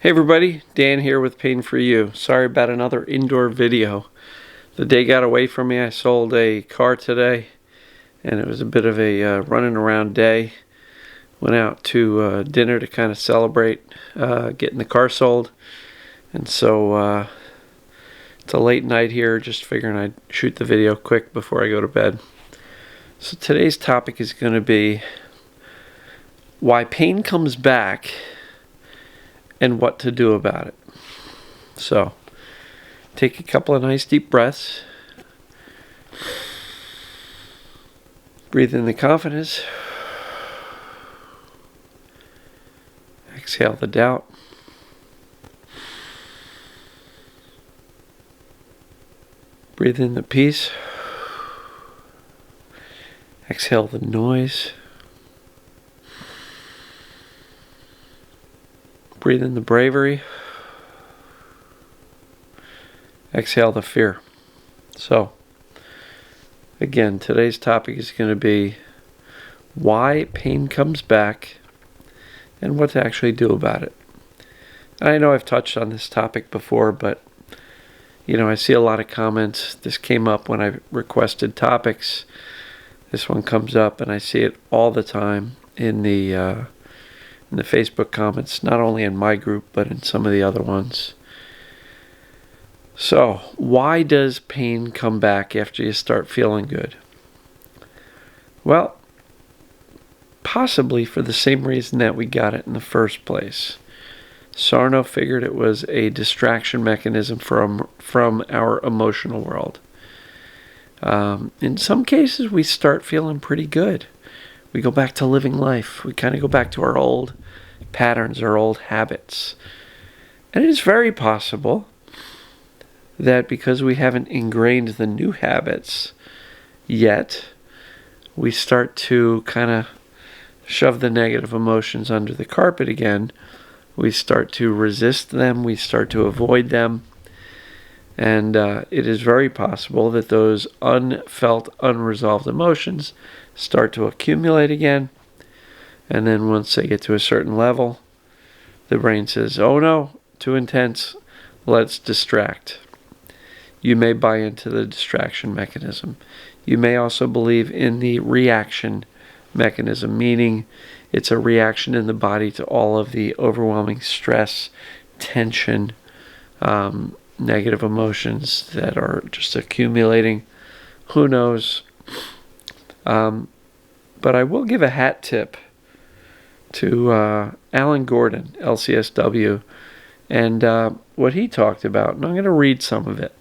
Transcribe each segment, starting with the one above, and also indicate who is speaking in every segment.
Speaker 1: Hey everybody, Dan here with Pain For You. Sorry about another indoor video. The day got away from me. I sold a car today and it was a bit of a running around day. Went out to dinner to kind of celebrate getting the car sold. And so it's a late night here, just figuring I'd shoot the video quick before I go to bed. So today's topic is going to be why pain comes back and what to do about it. So, take a couple of nice deep breaths. Breathe in the confidence. Exhale the doubt. Breathe in the peace. Exhale the noise. Breathe in the bravery. Exhale the fear. So, again, today's topic is going to be why pain comes back and what to actually do about it. And I know I've touched on this topic before, but I see a lot of comments. This came up when I requested topics. This one comes up, and I see it all the time in the Facebook comments, not only in my group, but in some of the other ones. So, why does pain come back after you start feeling good? Well, possibly for the same reason that we got it in the first place. Sarno figured it was a distraction mechanism from our emotional world. In some cases, we start feeling pretty good. We go back to living life. We kind of go back to our old patterns, our old habits. And it is very possible that because we haven't ingrained the new habits yet, we start to kind of shove the negative emotions under the carpet again. We start to resist them. We start to avoid them. And it is very possible that those unfelt, unresolved emotions start to accumulate again. And then once they get to a certain level, the brain says, oh no, too intense, let's distract. You may buy into the distraction mechanism. You may also believe in the reaction mechanism, meaning it's a reaction in the body to all of the overwhelming stress, tension, negative emotions that are just accumulating. Who knows? But I will give a hat tip to Alan Gordon, LCSW, and what he talked about. And I'm going to read some of it.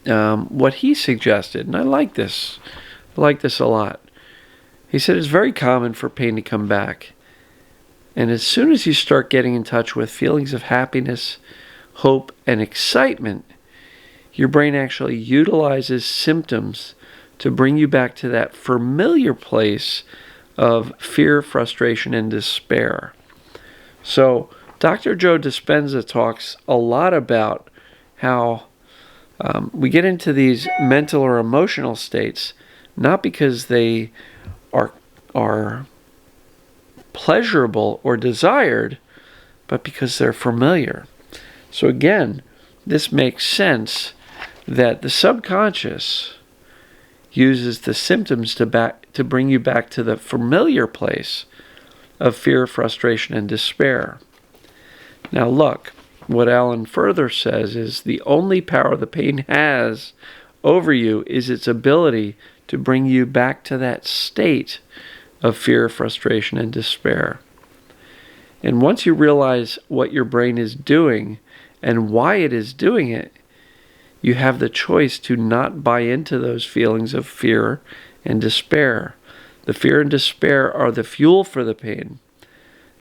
Speaker 1: What he suggested, and I like this a lot. He said it's very common for pain to come back. And as soon as you start getting in touch with feelings of happiness, hope, and excitement, your brain actually utilizes symptoms to bring you back to that familiar place of fear, frustration, and despair. So Dr. Joe Dispenza talks a lot about how we get into these mental or emotional states not because they are pleasurable or desired, but because they're familiar. So again, this makes sense that the subconscious uses the symptoms to bring you back to the familiar place of fear, frustration, and despair. Now look, what Alan further says is the only power the pain has over you is its ability to bring you back to that state of fear, frustration, and despair. And once you realize what your brain is doing and why it is doing it, you have the choice to not buy into those feelings of fear and despair. The fear and despair are the fuel for the pain.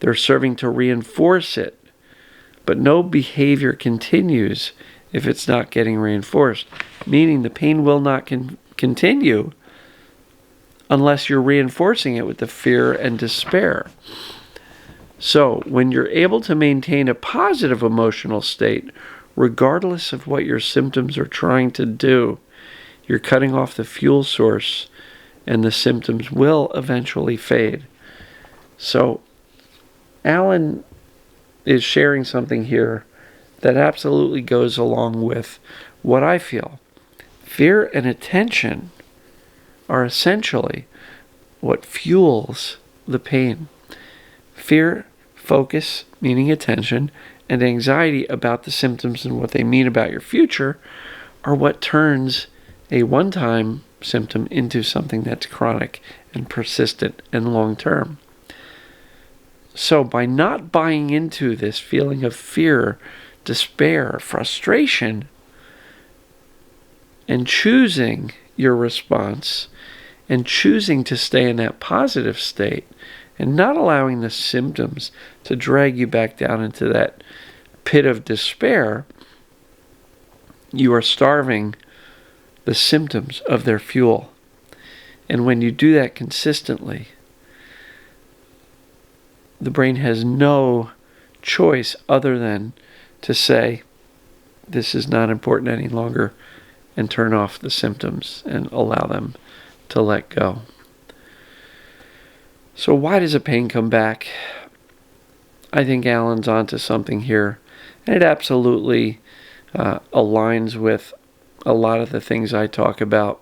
Speaker 1: They're serving to reinforce it. But no behavior continues if it's not getting reinforced, meaning the pain will not continue unless you're reinforcing it with the fear and despair. So when you're able to maintain a positive emotional state, regardless of what your symptoms are trying to do, you're cutting off the fuel source and the symptoms will eventually fade. So Alan is sharing something here that absolutely goes along with what I feel. Fear and attention are essentially what fuels the pain. Fear, focus, meaning attention, and anxiety about the symptoms and what they mean about your future are what turns a one-time symptom into something that's chronic and persistent and long-term. So by not buying into this feeling of fear, despair, frustration, and choosing your response and choosing to stay in that positive state and not allowing the symptoms to drag you back down into that pit of despair, you are starving the symptoms of their fuel. And when you do that consistently, the brain has no choice other than to say, this is not important any longer, and turn off the symptoms and allow them to let go. So why does the pain come back? I think Alan's onto something here. And it absolutely aligns with a lot of the things I talk about.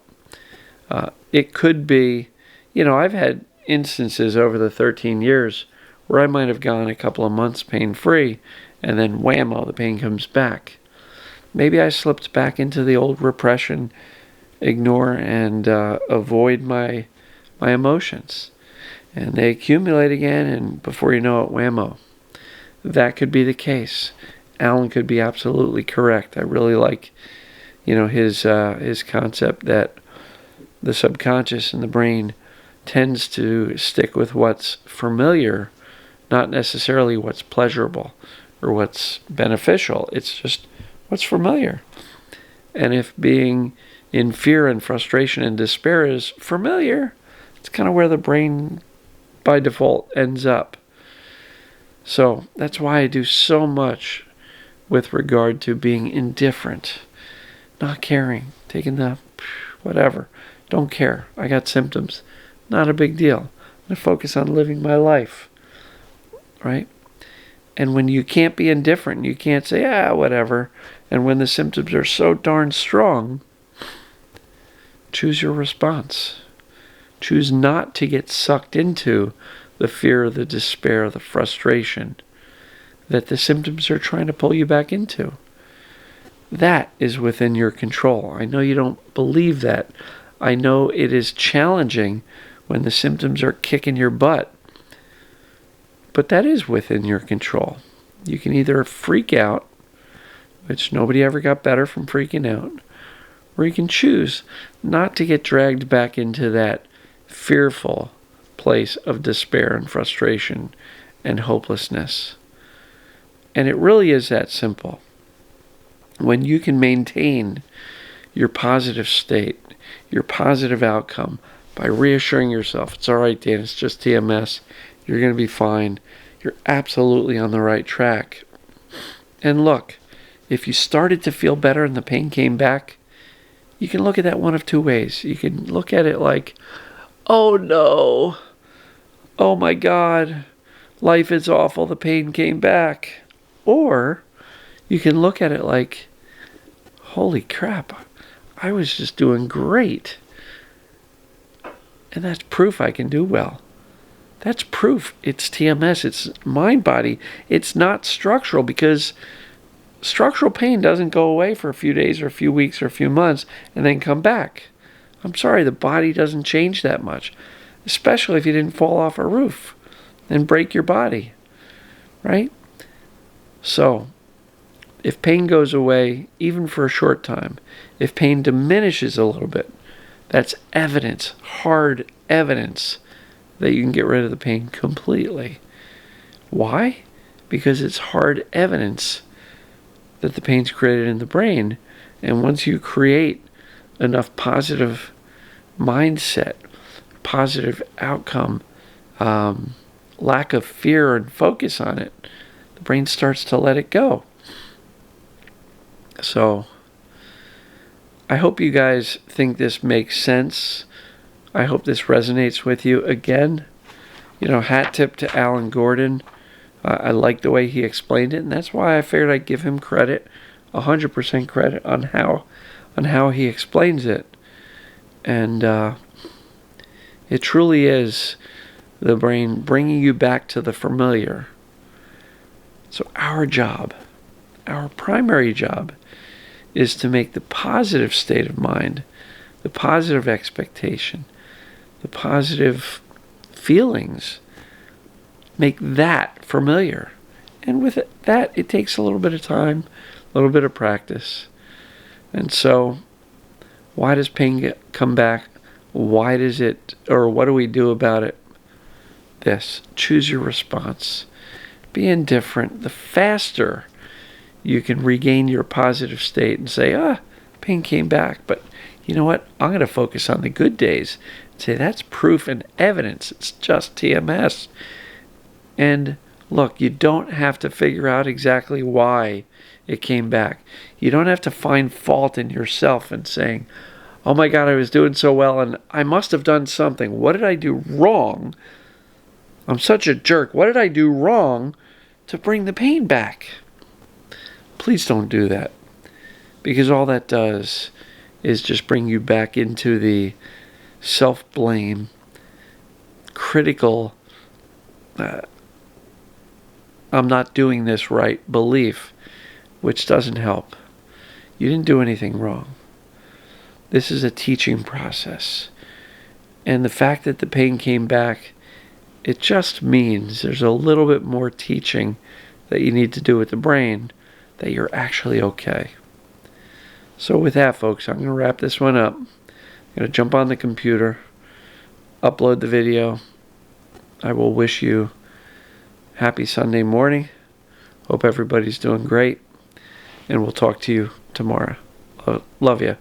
Speaker 1: It could be, I've had instances over the 13 years where I might have gone a couple of months pain-free, and then whammo, the pain comes back. Maybe I slipped back into the old repression, ignore and avoid my emotions. And they accumulate again, and before you know it, whammo. That could be the case. Alan could be absolutely correct. I really like, his concept that the subconscious and the brain tends to stick with what's familiar, not necessarily what's pleasurable or what's beneficial. It's just what's familiar. And if being in fear and frustration and despair is familiar, it's kind of where the brain by default ends up. So that's why I do so much with regard to being indifferent, not caring, taking the whatever. Don't care. I got symptoms. Not a big deal. I'm going to focus on living my life. Right? And when you can't be indifferent, you can't say, whatever. And when the symptoms are so darn strong, choose your response. Choose not to get sucked into the fear, the despair, the frustration that the symptoms are trying to pull you back into. That is within your control. I know you don't believe that. I know it is challenging when the symptoms are kicking your butt. But that is within your control. You can either freak out, which nobody ever got better from freaking out, or you can choose not to get dragged back into that fearful place of despair and frustration and hopelessness. And it really is that simple. When you can maintain your positive state, your positive outcome, by reassuring yourself, it's all right, Dan, it's just TMS, you're going to be fine, you're absolutely on the right track. And look, if you started to feel better and the pain came back, you can look at that one of two ways. You can look at it like, oh no, oh my God, life is awful, the pain came back. Or you can look at it like, holy crap, I was just doing great. And that's proof I can do well. That's proof it's TMS, it's mind-body. It's not structural, because structural pain doesn't go away for a few days or a few weeks or a few months and then come back. I'm sorry, the body doesn't change that much, especially if you didn't fall off a roof and break your body, right? So, if pain goes away, even for a short time, if pain diminishes a little bit, that's evidence, hard evidence, that you can get rid of the pain completely. Why? Because it's hard evidence that the pain's created in the brain. And once you create enough positive mindset, positive outcome, lack of fear and focus on it, the brain starts to let it go. So I hope you guys think this makes sense. I hope this resonates with you. Again, hat tip to Alan Gordon. I like the way he explained it, and that's why I figured I'd give him credit, 100% credit on how he explains it. And it truly is the brain bringing you back to the familiar. So our job, our primary job, is to make the positive state of mind, the positive expectation, the positive feelings, make that familiar. And with that, it takes a little bit of time, a little bit of practice. And so, why does pain come back? Why does it, or what do we do about it? This, choose your response. Be indifferent. The faster you can regain your positive state and say, pain came back, but you know what? I'm going to focus on the good days. Say, that's proof and evidence. It's just TMS. And look, you don't have to figure out exactly why it came back. You don't have to find fault in yourself and saying, oh my God, I was doing so well and I must have done something. What did I do wrong? I'm such a jerk. What did I do wrong to bring the pain back? Please don't do that, because all that does is just bring you back into the self-blame, critical, I'm not doing this right belief, which doesn't help. You didn't do anything wrong. This is a teaching process. And the fact that the pain came back, it just means there's a little bit more teaching that you need to do with the brain, that you're actually okay. So with that, folks, I'm going to wrap this one up. I'm going to jump on the computer, upload the video. I will wish you happy Sunday morning. Hope everybody's doing great. And we'll talk to you tomorrow. Love you.